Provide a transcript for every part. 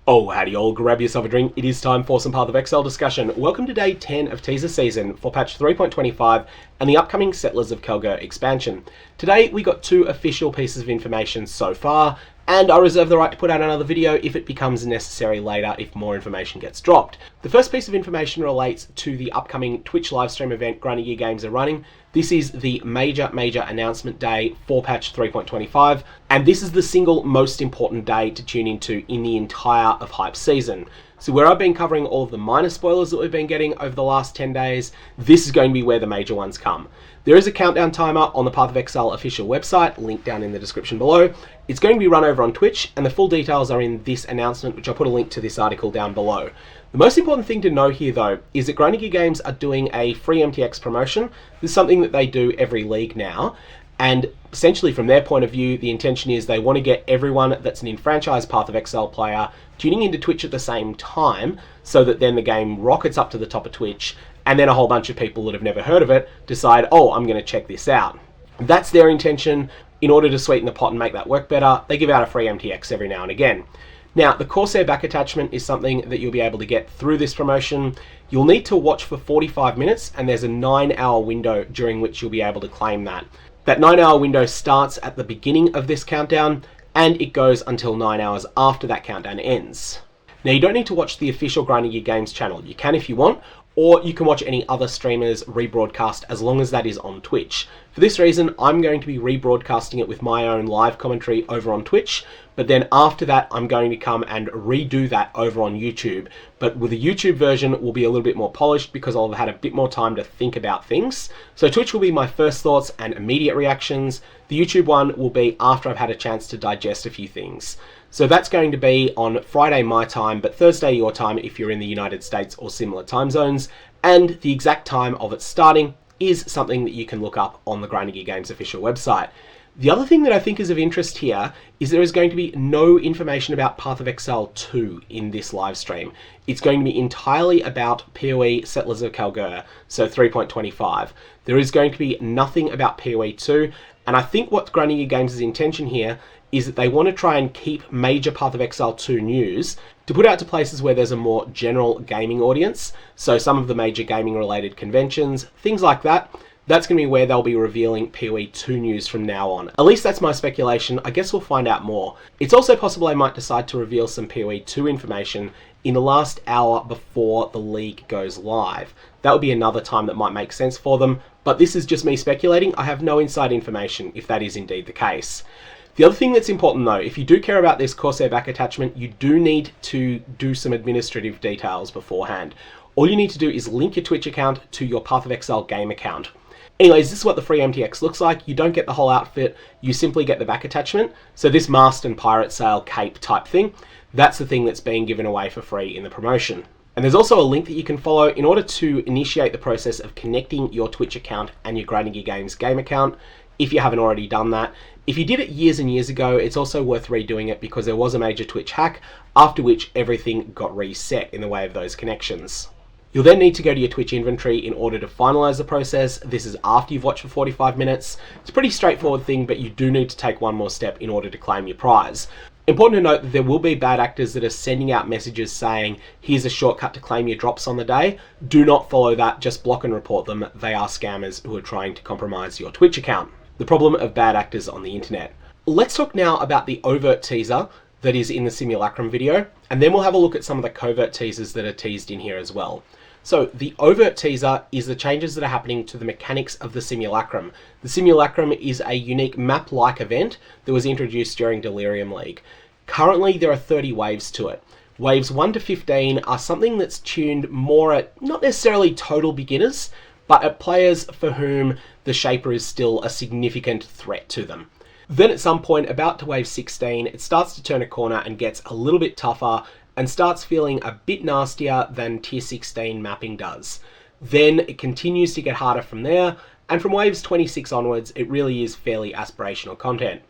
Oh, howdy all, grab yourself a drink. It is time for some PathOfExile discussion. Welcome to day 10 of teaser season for patch 3.25 and the upcoming Settlers of Kalguur expansion. Today we got 2 official pieces of information so far, and I reserve the right to put out another video if it becomes necessary later if more information gets dropped. The first piece of information relates to the upcoming Twitch livestream event Grinding Games are running. This is the major announcement day for patch 3.25, and this is the single most important day to tune into in the entire of Hype season. So where I've been covering all of the minor spoilers that we've been getting over the last 10 days, this is going to be where the major ones come. There is a countdown timer on the PathOfExile official website, linked down in the description below. It's going to be run over on Twitch, and the full details are in this announcement, which I'll put a link to this article down below. The most important thing to know here, though, is that Grinding Games are doing a free MTX promotion. This is something that they do every league now, and essentially from their point of view, the intention is they want to get everyone that's an enfranchised PathOfExile player tuning into Twitch at the same time, so that then the game rockets up to the top of Twitch, and then a whole bunch of people that have never heard of it decide, oh, I'm going to check this out. That's their intention. In order to sweeten the pot and make that work better, they give out a free MTX every now and again. Now, the Corsair back attachment is something that you'll be able to get through this promotion. You'll need to watch for 45 minutes, and there's a 9-hour window during which you'll be able to claim that. That 9-hour window starts at the beginning of this countdown, and it goes until 9 hours after that countdown ends. Now, you don't need to watch the official Grinding Games channel. You can if you want, or you can watch any other streamers rebroadcast as long as that is on Twitch. For this reason, I'm going to be rebroadcasting it with my own live commentary over on Twitch, but then after that, I'm going to come and redo that over on YouTube. But with the YouTube version, will be a little bit more polished because I'll have had a bit more time to think about things. So Twitch will be my first thoughts and immediate reactions. The YouTube one will be after I've had a chance to digest a few things. So that's going to be on Friday my time, but Thursday your time if you're in the United States or similar time zones. And the exact time of it starting is something that you can look up on the Grinding Games official website. The other thing that I think is of interest here is there is going to be no information about PathOfExile 2 in this live stream. It's going to be entirely about PoE Settlers of Kalguur, so 3.25. There is going to be nothing about PoE 2, and I think what Grinding Games' intention here is that they want to try and keep major PathOfExile 2 news to put out to places where there's a more general gaming audience, so some of the major gaming related conventions, things like that. That's going to be where they'll be revealing PoE 2 news from now on. At least that's my speculation. I guess we'll find out more. It's also possible they might decide to reveal some PoE 2 information in the last hour before the league goes live. That would be another time that might make sense for them, but this is just me speculating. I have no inside information if that is indeed the case. The other thing that's important though, if you do care about this Corsair back attachment, you do need to do some administrative details beforehand. All you need to do is link your Twitch account to your PathOfExile game account. Anyways, this is what the free MTX looks like. You don't get the whole outfit, you simply get the back attachment. So this mast and pirate sail cape type thing, that's the thing that's being given away for free in the promotion. And there's also a link that you can follow in order to initiate the process of connecting your Twitch account and your Grinding Games game account, if you haven't already done that. If you did it years and years ago, it's also worth redoing it because there was a major Twitch hack, after which everything got reset in the way of those connections. You'll then need to go to your Twitch inventory in order to finalize the process. This is after you've watched for 45 minutes. It's a pretty straightforward thing, but you do need to take one more step in order to claim your prize. Important to note that there will be bad actors that are sending out messages saying, here's a shortcut to claim your drops on the day. Do not follow that, just block and report them. They are scammers who are trying to compromise your Twitch account. The problem of bad actors on the internet. Let's talk now about the overt teaser that is in the Simulacrum video, and then we'll have a look at some of the covert teasers that are teased in here as well. So the overt teaser is the changes that are happening to the mechanics of the Simulacrum. The Simulacrum is a unique map-like event that was introduced during Delirium League. Currently there are 30 waves to it. Waves 1 to 15 are something that's tuned more at not necessarily total beginners, but at players for whom the Shaper is still a significant threat to them. Then at some point, about to wave 16, it starts to turn a corner and gets a little bit tougher and starts feeling a bit nastier than tier 16 mapping does. Then it continues to get harder from there, and from waves 26 onwards, it really is fairly aspirational content.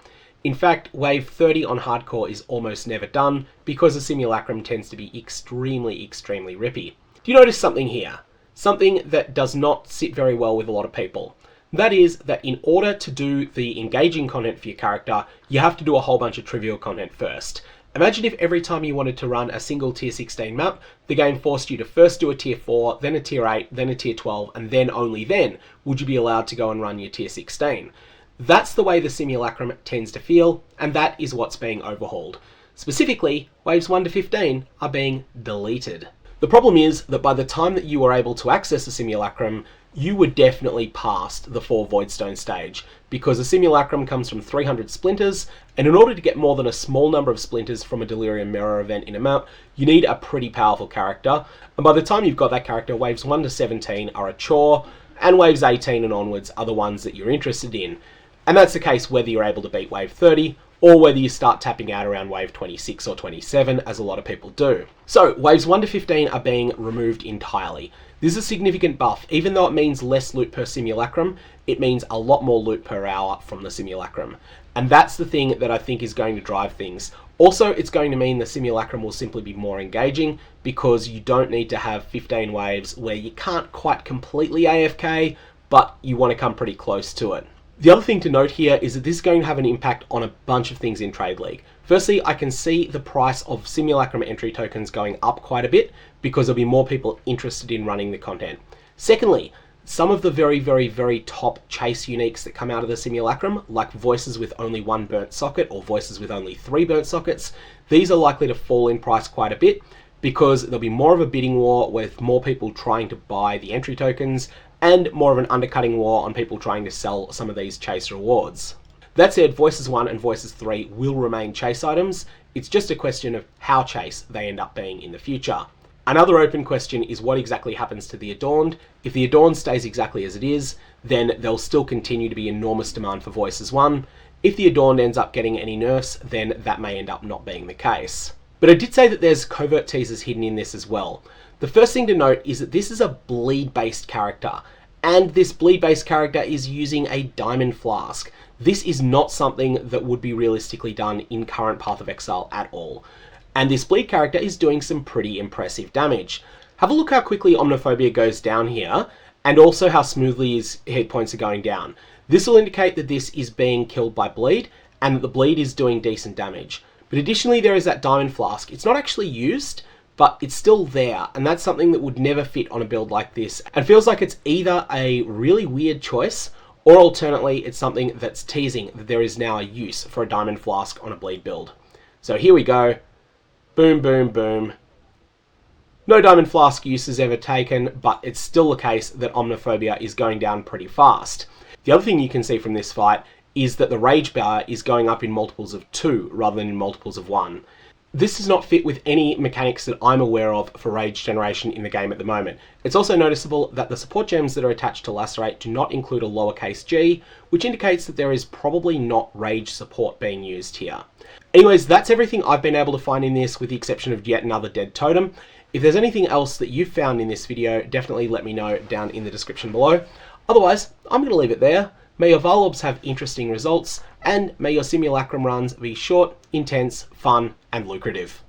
In fact, wave 30 on hardcore is almost never done because the Simulacrum tends to be extremely rippy. Do you notice something here? Something that does not sit very well with a lot of people. That is that in order to do the engaging content for your character, you have to do a whole bunch of trivial content first. Imagine if every time you wanted to run a single tier 16 map, the game forced you to first do a tier 4, then a tier 8, then a tier 12, and then only then would you be allowed to go and run your tier 16. That's the way the Simulacrum tends to feel, and that is what's being overhauled. Specifically, waves 1 to 15 are being deleted. The problem is that by the time that you are able to access the Simulacrum, you were definitely past the 4 Voidstone stage, because the Simulacrum comes from 300 splinters, and in order to get more than a small number of splinters from a Delirium Mirror event in a map, you need a pretty powerful character, and by the time you've got that character, waves 1 to 17 are a chore, and waves 18 and onwards are the ones that you're interested in. And that's the case whether you're able to beat wave 30, or whether you start tapping out around wave 26 or 27, as a lot of people do. So, waves 1 to 15 are being removed entirely. This is a significant buff. Even though it means less loot per Simulacrum, it means a lot more loot per hour from the Simulacrum. And that's the thing that I think is going to drive things. Also, it's going to mean the Simulacrum will simply be more engaging, because you don't need to have 15 waves where you can't quite completely AFK, but you want to come pretty close to it. The other thing to note here is that this is going to have an impact on a bunch of things in Trade League. Firstly, I can see the price of Simulacrum entry tokens going up quite a bit, because there'll be more people interested in running the content. Secondly, some of the very top chase uniques that come out of the Simulacrum, like voices with only 1 burnt socket or voices with only 3 burnt sockets, these are likely to fall in price quite a bit, because there'll be more of a bidding war with more people trying to buy the entry tokens, and more of an undercutting war on people trying to sell some of these chase rewards. That said, Voices 1 and Voices 3 will remain chase items. It's just a question of how chase they end up being in the future. Another open question is what exactly happens to the Adorned. If the Adorned stays exactly as it is, then there'll still continue to be enormous demand for Voices 1. If the Adorned ends up getting any nerfs, then that may end up not being the case. But I did say that there's covert teasers hidden in this as well. The first thing to note is that this is a bleed-based character, and this bleed-based character is using a Diamond Flask. This is not something that would be realistically done in current PathOfExile at all. And this bleed character is doing some pretty impressive damage. Have a look how quickly Omniphobia goes down here, and also how smoothly his hit points are going down. This will indicate that this is being killed by bleed, and that the bleed is doing decent damage. But additionally, there is that Diamond Flask. It's not actually used, but it's still there, and that's something that would never fit on a build like this, and feels like it's either a really weird choice, or alternately, it's something that's teasing that there is now a use for a Diamond Flask on a bleed build. So here we go. Boom, boom, boom. No Diamond Flask use is ever taken, but it's still the case that Omniphobia is going down pretty fast. The other thing you can see from this fight is that the Rage Bar is going up in multiples of 2 rather than in multiples of 1. This does not fit with any mechanics that I'm aware of for rage generation in the game at the moment. It's also noticeable that the support gems that are attached to Lacerate do not include a lowercase g, which indicates that there is probably not rage support being used here. Anyways, that's everything I've been able to find in this, with the exception of yet another dead totem. If there's anything else that you've found in this video, definitely let me know down in the description below. Otherwise, I'm going to leave it there. May your Varlobs have interesting results, and may your Simulacrum runs be short, intense, fun, and lucrative.